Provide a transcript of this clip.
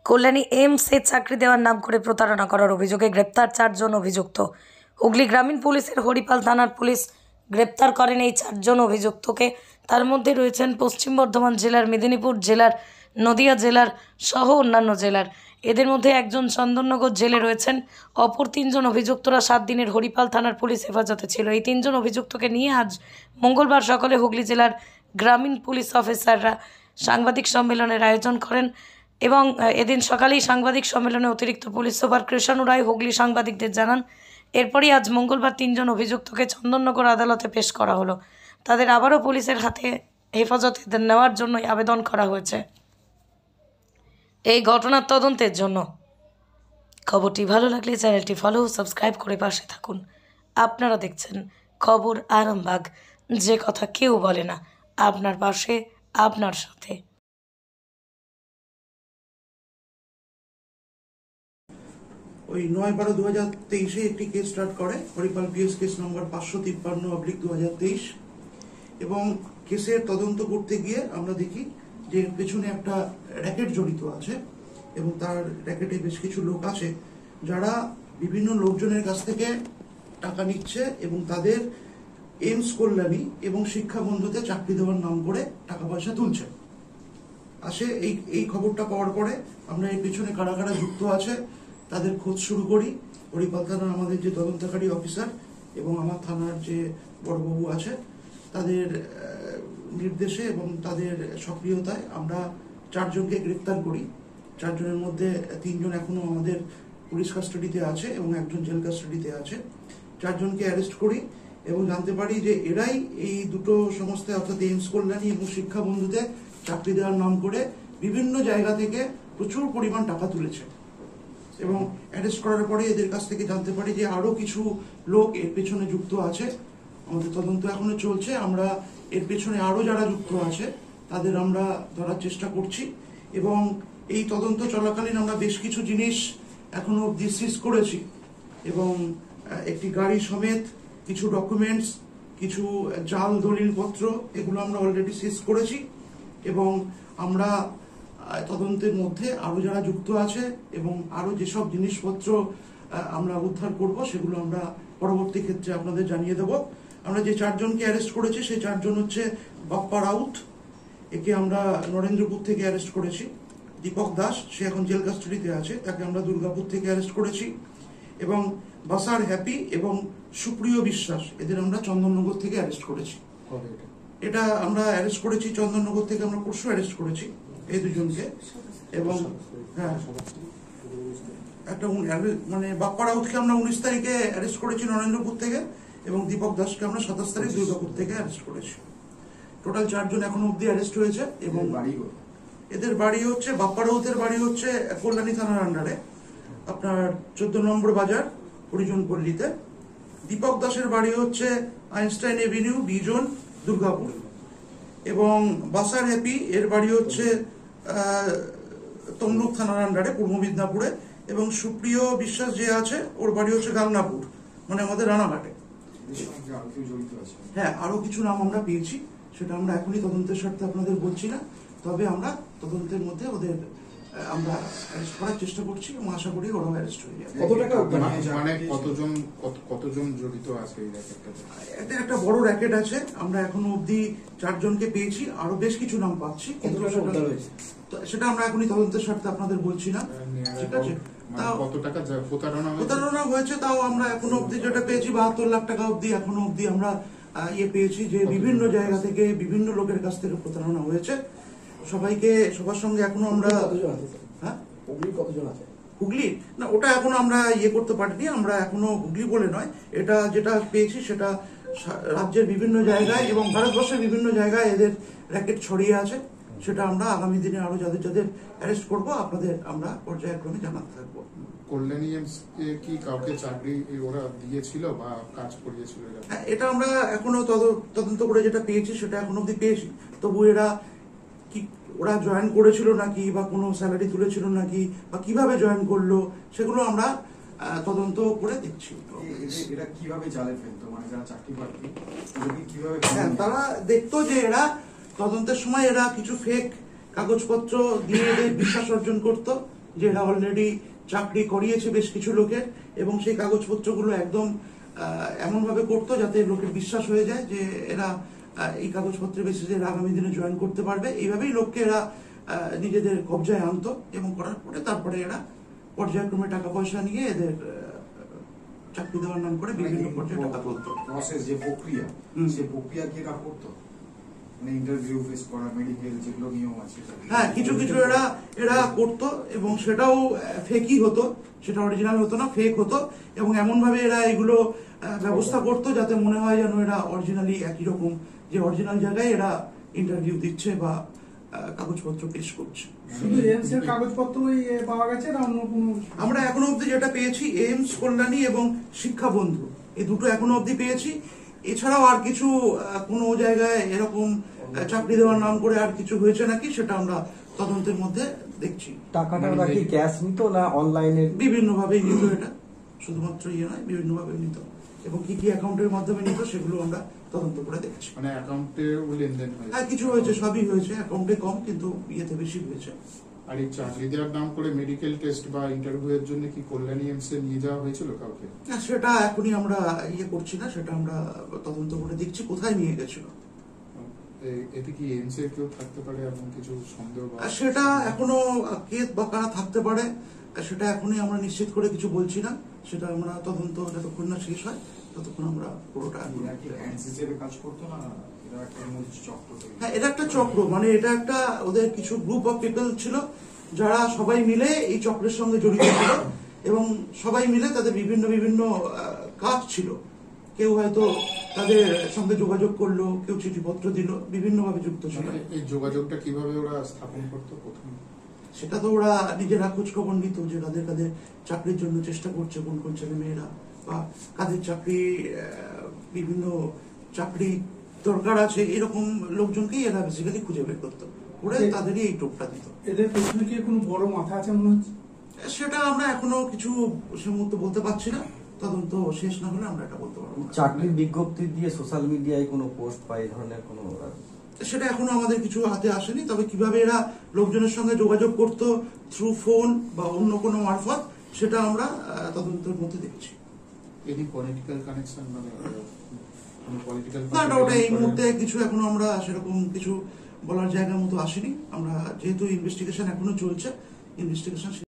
কল্যাণী এইমসে চাকরি দেওয়ার নাম করে প্রতারণা করার অভিযোগে গ্রেপ্তার 4 জন অভিযুক্ত। হুগলি গ্রামীণ পুলিশের হরিপাল থানার পুলিশ গ্রেপ্তার করেন এই 4 জন অভিযুক্তকে। তার মধ্যে রয়েছেন পশ্চিম বর্ধমান জেলার, মেদিনীপুর জেলার, নদিয়া জেলার সহ অন্যান্য জেলার। এদের মধ্যে একজন চন্দননগর জেলে রয়েছেন। অপর 3 জন অভিযুক্তরা 7 দিনের হরিপাল থানার পুলিশ হেফাজতে ছিল। এই 3 জন অভিযুক্তকে নিয়ে আজ মঙ্গলবার সকালে হুগলি জেলার গ্রামীণ পুলিশ অফিসাররা সাংবাদিক সম্মেলনের আয়োজন করেন এবং এদিন সকালেই সাংবাদিক সম্মেলনে অতিরিক্ত পুলিশ সুপার কৃষাণু রায় হুগলি সাংবাদিকদের জানান। এরপরই আজ মঙ্গলবার 3 জন অভিযুক্তকে চন্দননগর আদালতে পেশ করা হলো। তাদের আবারও পুলিশের হাতে হেফাজতে নেওয়ার জন্যই আবেদন করা হয়েছে এই ঘটনার তদন্তের জন্য। খবরটি ভালো লাগলে চ্যানেলটি ফলো সাবস্ক্রাইব করে পাশে থাকুন। আপনারা দেখছেন খবর আরামবাগ, যে কথা কেউ বলে না, আপনার পাশে, আপনার সাথে। ওই 9/12/2023 একটি কেস স্টার্ট করে হরিপাল পিএস কেস নম্বর 553/2023 এবং কেসের তদন্ত করতে গিয়ে আমরা দেখি যে পেছনে একটা র্যাকেট জড়িত আছে এবং তার র্যাকেটে বেশ কিছু লোক আছে যারা বিভিন্ন লোকজনের কাছ থেকে টাকা নিচ্ছে এবং তাদের এইমস কল্যাণী এবং শিক্ষা বন্ধুতে চাকরি দেওয়ার নাম করে টাকা পয়সা তুলছে। আসে এই খবরটা পাওয়ার পরে আমরা এর পেছনে কারা কারা যুক্ত আছে তাদের খোঁজ শুরু করি। হরিপাল থানার আমাদের যে তদন্তকারী অফিসার এবং আমার থানার যে বড়বাবু আছে তাদের নির্দেশে এবং তাদের সক্রিয়তায় আমরা 4 জনকে গ্রেপ্তার করি। 4 জনের মধ্যে 3 জন এখনো আমাদের পুলিশ কাস্টাডিতে আছে এবং একজন জেল কাস্টাডিতে আছে। 4 জনকে অ্যারেস্ট করি এবং জানতে পারি যে এরাই এই দুটো সংস্থায় অর্থাৎ এইমস কল্যাণী এবং শিক্ষা বন্ধুতে চাকরি দেওয়ার নাম করে বিভিন্ন জায়গা থেকে প্রচুর পরিমাণ টাকা তুলেছে এবং অ্যারেস্ট করার পরে এদের কাছ থেকে জানতে পারি যে আরো কিছু লোক এর পেছনে যুক্ত আছে। আমাদের তদন্ত এখনো চলছে। আমরা এর পেছনে আরো যারা যুক্ত আছে তাদের আমরা ধরার চেষ্টা করছি এবং এই তদন্ত চলাকালীন আমরা বেশ কিছু জিনিস এখনো অবধি সিজ করেছি এবং একটি গাড়ি সমেত কিছু ডকুমেন্টস, কিছু জাল দলিলপত্র, এগুলো আমরা অলরেডি সিজ করেছি এবং আমরা তদন্তের মধ্যে আরো যারা যুক্ত আছে এবং আরো যেসব জিনিসপত্র আমরা উদ্ধার করব সেগুলো আমরা পরবর্তী ক্ষেত্রে আপনাদের জানিয়ে দেব। আমরা যে 4 জনকে অ্যারেস্ট করেছি সেই 4 জন হচ্ছে বাপ্পা রাউত, একে আমরা নরেন্দ্রপুর থেকে অ্যারেস্ট করেছি। দীপক দাস, সে এখন জেল কাস্টাডিতে আছে, তাকে আমরা দুর্গাপুর থেকে অ্যারেস্ট করেছি এবং বাসার হ্যাপি এবং সুপ্রিয় বিশ্বাস, এদের আমরা চন্দননগর থেকে অ্যারেস্ট করেছি। এটা আমরা অ্যারেস্ট করেছি চন্দননগর থেকে, আমরা পরশু অ্যারেস্ট করেছি এই দুজনকে এবং হ্যাঁ একটা মানে বাপ্পা রাউতকে আমরা 19 তারিখে অ্যারেস্ট করেছি নরেন্দ্রপুর থেকে এবং দীপক দাসকে আমরা 27 তারিখ দুর্গাপুর থেকে অ্যারেস্ট করেছি। টোটাল 4 জন এখনো অব্দি অ্যারেস্ট হয়েছে এবং এদের বাড়ি হচ্ছে, বাপ্পা রাউতের বাড়ি হচ্ছে কল্যাণী থানার আন্ডারে আপনার 14 নম্বর বাজার হরিজন পল্লীতে। দীপক দাসের বাড়ি হচ্ছে আইনস্টাইন এভিনিউ, বিজন, দুর্গাপুর এবং বাসার হ্যাপি এর বাড়ি হচ্ছে তমলুক থানার আন্ডারে পূর্ব মিদনাপুরে এবং সুপ্রিয় বিশ্বাস যে আছে ওর বাড়ি হচ্ছে গাংনাপুর, মানে আমাদের রানাঘাটে। হ্যাঁ, আরো কিছু নাম আমরা পেয়েছি, সেটা আমরা এখনই তদন্তের স্বার্থে আপনাদের বলছি না, তবে আমরা তদন্তের মধ্যে ওদের আমরা অ্যারেস্ট করার চেষ্টা করছি এবং আশা করি ওরাও অ্যারেস্ট হয়ে যাবে। কতজন জড়িত আছে এই র্যাকেটটাতে? এদের একটা বড় র্যাকেট আছে, আমরা এখনো অবধি 4 জনকে পেয়েছি, আরো বেশ কিছু নাম পাচ্ছি, কিন্তু সেটা আমরা এখনই তদন্তের স্বার্থে আপনাদের বলছি না। ঠিক আছে, কত টাকা প্রতারণা হয়েছে তাও আমরা এখনো অবধি যেটা পেয়েছি 72 লাখ টাকা অবধি এখনো অবধি আমরা পেয়েছি, যে বিভিন্ন জায়গা থেকে বিভিন্ন লোকের কাছ থেকে প্রতারণা হয়েছে। সবার সঙ্গে এখনো আমরা হুগলি না, ওটা এখনো আমরা করতে পারিনি। আমরা এখনো হুগলি বলে নয়, এটা যেটা পেয়েছি সেটা রাজ্যের বিভিন্ন জায়গায় এবং ভারতবর্ষের বিভিন্ন জায়গায় এদের র্যাকেট ছড়িয়ে আছে। সেটা আমরা আগামী দিনে আরো যাদের অ্যারেস্ট করবো আপনাদের আমরা পর্যায়ক্রমে জানাতে থাকবো। কল্যাণী কি কাউকে চাকরি ওরা দিয়েছিল বা কাজ করিয়েছিল? এটা আমরা এখনো তদন্ত করে যেটা পেয়েছি সেটা এখন অব্দি পেয়েছি, তবু ওরা জয়েন করেছিল নাকি বা কোনো স্যালারি তুলেছিল নাকি বা কিভাবে জয়েন করলো সেগুলো আমরা তদন্ত করে দেখছি। তারা দেখতো যে এরা তদন্তের সময় এরা কিছু ফেক কাগজপত্র দিয়ে এদের বিশ্বাস অর্জন করত যে এরা অলরেডি চাকরি করিয়েছে বেশ কিছু লোকের, এবং সেই কাগজপত্রগুলো একদম এমনভাবে করতো যাতে লোকের বিশ্বাস হয়ে যায় যে এরা এই কাগজপত্রের বেসিসে আগামী দিনে জয়েন করতে পারবে। এইভাবেই লোককে এরা নিজেদের কবজায় আনতো, এবং করার পরে তারপরে এরা পর্যায়ক্রমে টাকা পয়সা নিয়ে এদের চাকরি দেওয়ার নাম করে বিভিন্ন পর্যায়ে টাকা তুলতো। প্রসেস যে প্রক্রিয়া, সেই প্রক্রিয়া কি এরা করতো? মানে ইন্টারভিউ ফেস করা, মেডিকেল যেগুলো নিয়ম আছে, হ্যাঁ, কিছু কিছু এরা করতো, এবং সেটাও ফেকই হতো, সেটা অরিজিনাল হতো না, ফেক হতো। এবং এমন ভাবে এরা এগুলো ব্যবস্থা করতো যাতে মনে হয় যেন এরা অরিজিনালি একই রকম, যে অরিজিনাল জায়গায় এরা ইন্টারভিউ দিচ্ছে বা কাগজপত্র পেশ করছে। শুধু এমস এর কাগজপত্রই পাওয়া গেছে না অন্য কোনো? আমরা এখনো অবধি যেটা পেয়েছি এইমস, কল্যাণী এবং শিক্ষা বন্ধু, এই দুটো এখনো অবধি পেয়েছি। এছাড়াও আর কিছু কোনো জায়গায় এরকম চাকরি দেওয়ার নাম করে আর কিছু হয়েছে নাকি সেটা আমরা তদন্তের মধ্যে দেখছি। টাকাটা ওরা কি ক্যাশ নিত না অনলাইনে? বিভিন্ন ভাবে নিত, এটা শুধুমাত্র ইয়ে নয়, বিভিন্ন ভাবে নিত, এবং কি কি অ্যাকাউন্টের মাধ্যমে নিত সেগুলো আমরা তদন্ত করে দেখছি। মানে অ্যাকাউন্টে লেনদেন হয়েছে? হ্যাঁ, কিছু হয়েছে, সবই হয়েছে, অ্যাকাউন্টে কম কিন্তু ইয়েতে বেশি হয়েছে। আর এই চাকরি দেওয়ার নাম করে মেডিকেল টেস্ট বা ইন্টারভিউ এর জন্য কি কল্যাণী এমস এ নিয়ে যাওয়া হয়েছিল কাউকে? সেটা এখনই আমরা ইয়ে করছি না, সেটা আমরা তদন্ত করে দেখছি কোথায় নিয়ে গেছিল। এতে কি এমস এর কেউ থাকতে পারে এমন কিছু সন্দেহ? সেটা এখনো কে বা কারা থাকতে পারে সেটা এখনই আমরা নিশ্চিত করে কিছু বলছি না। সেটা আমরা তদন্ত যতক্ষণ না শেষ হয় ততক্ষণ আমরা পুরোটা। এরা কি হ্যান্ডস হিসেবে কাজ করতো না এরা একটা চক্র? হ্যাঁ, এটা একটা চক্র, মানে এটা একটা ওদের কিছু গ্রুপ অফ পিপল ছিল যারা সবাই মিলে এই চক্রের সঙ্গে জড়িত ছিল, এবং সবাই মিলে তাদের বিভিন্ন বিভিন্ন কাজ ছিল। কেউ হয়তো তাদের সঙ্গে যোগাযোগ করলো, কেউ চিঠিপত্র দিল, বিভিন্ন ভাবে যুক্ত ছিল। এই যোগাযোগটা কিভাবে ওরা স্থাপন করতো প্রথম? সেটা তো ওরা নিজেরা খোঁজ খবর নিত যে কাদের কাদের চাকরির জন্য চেষ্টা করছে, কোন কোন ছেলে মেয়েরা, বা কাদের চাকরি বিভিন্ন চাকরি দরকার আছে, এরকম লোকজনকেই এরা বেসিক্যালি খুঁজে বের করতো, ওরা তাদেরই এই টোপটা দিত। এদের পেছনে কি কোনো বড় মাথা আছে মনে হচ্ছে? সেটা আমরা এখনো কিছু সে মুহূর্তে বলতে পারছি না, তদন্ত শেষ না হলে আমরা এটা বলতে পারবো না। চাকরির বিজ্ঞপ্তি দিয়ে সোশ্যাল মিডিয়ায় কোনো পোস্ট বা এই ধরনের কোনো? সেটা এখনো আমাদের কিছু হাতে আসেনি, তবে কিভাবে এরা লোকজনের সঙ্গে যোগাযোগ করতো থ্রু ফোন বা অন্য কোনো মারফত, সেটা আমরা তদন্তের মধ্যে দেখছি। এনি পলিটিক্যাল কানেকশন, মানে পলিটিক্যাল? না, ওটা এই মুহূর্তে কিছু এখনো আমরা সেরকম কিছু বলার জায়গার মতো আসেনি। আমরা যেহেতু ইনভেস্টিগেশন এখনো চলছে, ইনভেস্টিগেশন